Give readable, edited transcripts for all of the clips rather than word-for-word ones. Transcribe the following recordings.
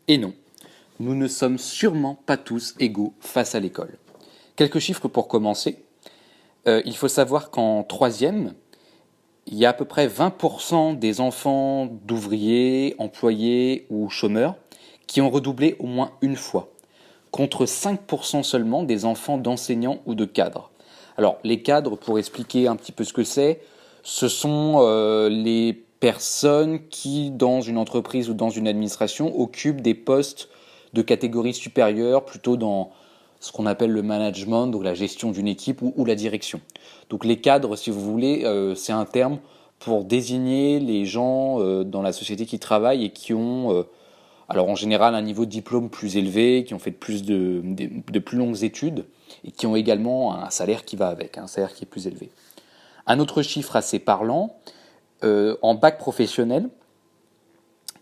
Et non, nous ne sommes sûrement pas tous égaux face à l'école. Quelques chiffres pour commencer. Il faut savoir qu'en troisième, il y a à peu près 20% des enfants d'ouvriers, employés ou chômeurs qui ont redoublé au moins une fois, contre 5% seulement des enfants d'enseignants ou de cadres. Alors, les cadres, pour expliquer un petit peu ce que c'est, ce sont les personnes qui, dans une entreprise ou dans une administration, occupent des postes de catégorie supérieure, plutôt dans ce qu'on appelle le management, donc la gestion d'une équipe ou la direction. Donc les cadres, si vous voulez, c'est un terme pour désigner les gens dans la société qui travaillent et qui ont, alors en général, un niveau de diplôme plus élevé, qui ont fait de plus longues études et qui ont également un salaire qui va avec, un salaire qui est plus élevé. Un autre chiffre assez parlant, en bac professionnel,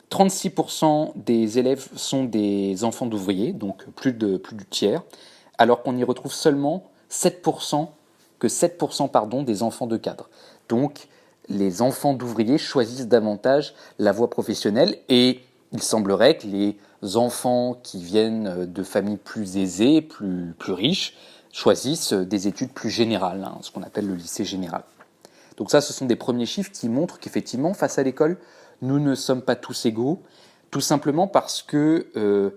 36% des élèves sont des enfants d'ouvriers, donc plus du tiers, alors qu'on y retrouve seulement 7%, que 7% pardon, des enfants de cadres. Donc les enfants d'ouvriers choisissent davantage la voie professionnelle et il semblerait que les enfants qui viennent de familles plus aisées, plus riches, choisissent des études plus générales, ce qu'on appelle le lycée général. Donc ça, ce sont des premiers chiffres qui montrent qu'effectivement, face à l'école, nous ne sommes pas tous égaux, tout simplement parce que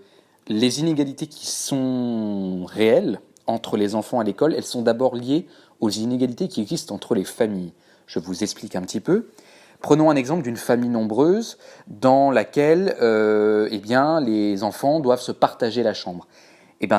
les inégalités qui sont réelles entre les enfants à l'école, elles sont d'abord liées aux inégalités qui existent entre les familles. Je vous explique un petit peu. Prenons un exemple d'une famille nombreuse dans laquelle les enfants doivent se partager la chambre.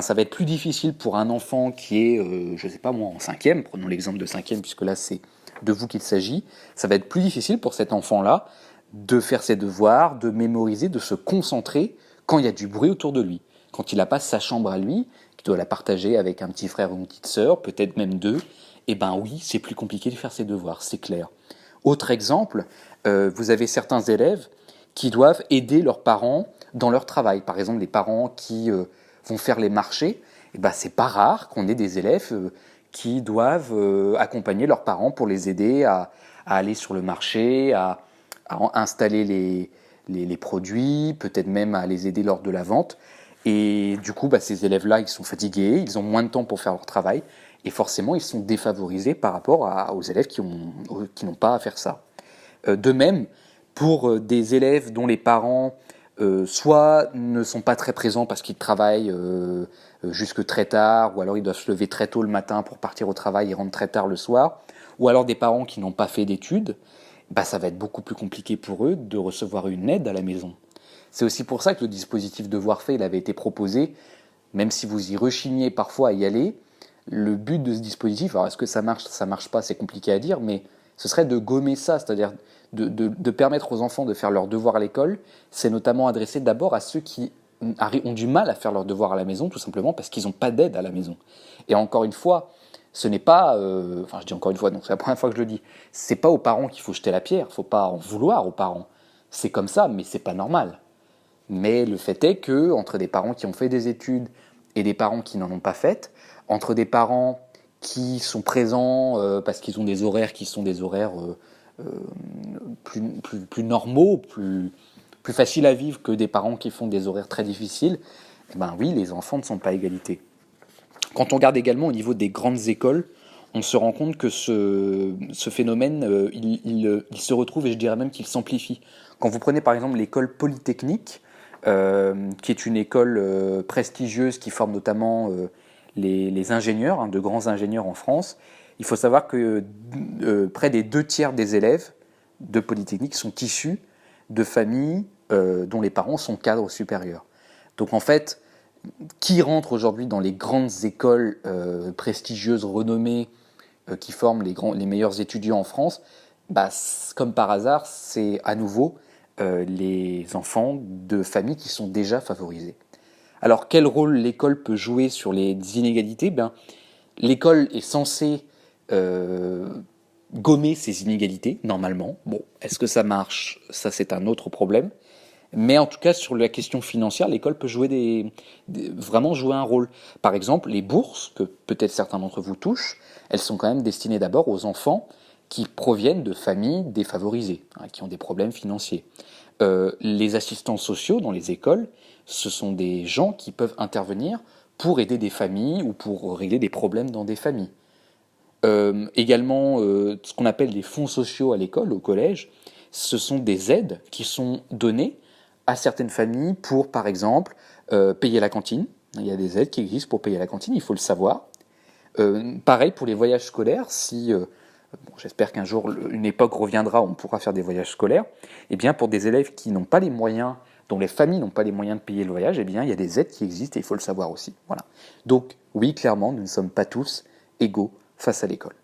Ça va être plus difficile pour un enfant qui est, je ne sais pas moi, en cinquième, prenons l'exemple de cinquième puisque là c'est de vous qu'il s'agit, ça va être plus difficile pour cet enfant-là de faire ses devoirs, de mémoriser, de se concentrer quand il y a du bruit autour de lui. Quand il n'a pas sa chambre à lui, qu'il doit la partager avec un petit frère ou une petite sœur, peut-être même deux, oui, c'est plus compliqué de faire ses devoirs, c'est clair. Autre exemple, vous avez certains élèves qui doivent aider leurs parents dans leur travail. Par exemple, les parents qui vont faire les marchés, c'est pas rare qu'on ait des élèves qui doivent accompagner leurs parents pour les aider à aller sur le marché, à installer les produits, peut-être même à les aider lors de la vente. Et du coup, ces élèves-là, ils sont fatigués, ils ont moins de temps pour faire leur travail, et forcément, ils sont défavorisés par rapport aux élèves qui n'ont pas à faire ça. De même, pour des élèves dont les parents soit ne sont pas très présents parce qu'ils travaillent jusque très tard, ou alors ils doivent se lever très tôt le matin pour partir au travail et rentrer très tard le soir, ou alors des parents qui n'ont pas fait d'études, ça va être beaucoup plus compliqué pour eux de recevoir une aide à la maison. C'est aussi pour ça que le dispositif Devoirs faits, il avait été proposé, même si vous y rechignez parfois à y aller. Le but de ce dispositif, alors est-ce que ça marche pas, c'est compliqué à dire, mais ce serait de gommer ça, c'est-à-dire de permettre aux enfants de faire leurs devoirs à l'école. C'est notamment adressé d'abord à ceux qui ont du mal à faire leurs devoirs à la maison, tout simplement parce qu'ils n'ont pas d'aide à la maison. Et encore une fois, ce n'est pas, je dis encore une fois, donc c'est la première fois que je le dis, c'est pas aux parents qu'il faut jeter la pierre, il faut pas en vouloir aux parents. C'est comme ça, mais c'est pas normal. Mais le fait est que entre des parents qui ont fait des études et des parents qui n'en ont pas faites, entre des parents qui sont présents parce qu'ils ont des horaires qui sont des horaires plus normaux, plus faciles à vivre que des parents qui font des horaires très difficiles, oui, les enfants ne sont pas à égalité. Quand on regarde également au niveau des grandes écoles, on se rend compte que ce phénomène, il se retrouve et je dirais même qu'il s'amplifie. Quand vous prenez par exemple l'école polytechnique, qui est une école prestigieuse qui forme notamment les ingénieurs, de grands ingénieurs en France, il faut savoir que près des 2 tiers des élèves de Polytechnique sont issus de familles dont les parents sont cadres supérieurs. Donc en fait, qui rentre aujourd'hui dans les grandes écoles prestigieuses, renommées, qui forment les meilleurs étudiants en France, comme par hasard, c'est à nouveau les enfants de familles qui sont déjà favorisées. Alors quel rôle l'école peut jouer sur les inégalités ? L'école est censée gommer ces inégalités, normalement. Bon, est-ce que ça marche ? Ça, c'est un autre problème. Mais en tout cas, sur la question financière, l'école peut vraiment jouer un rôle. Par exemple, les bourses, que peut-être certains d'entre vous touchent, elles sont quand même destinées d'abord aux enfants qui proviennent de familles défavorisées, qui ont des problèmes financiers. Les assistants sociaux dans les écoles, ce sont des gens qui peuvent intervenir pour aider des familles ou pour régler des problèmes dans des familles. Également, ce qu'on appelle les fonds sociaux à l'école, au collège, ce sont des aides qui sont données à certaines familles pour, par exemple, payer la cantine. Il y a des aides qui existent pour payer la cantine, il faut le savoir. Pareil pour les voyages scolaires, si bon, j'espère qu'un jour une époque reviendra où on pourra faire des voyages scolaires, et bien pour des élèves qui n'ont pas les moyens, dont les familles n'ont pas les moyens de payer le voyage, eh bien il y a des aides qui existent et il faut le savoir aussi. Voilà. Donc oui, clairement, nous ne sommes pas tous égaux face à l'école.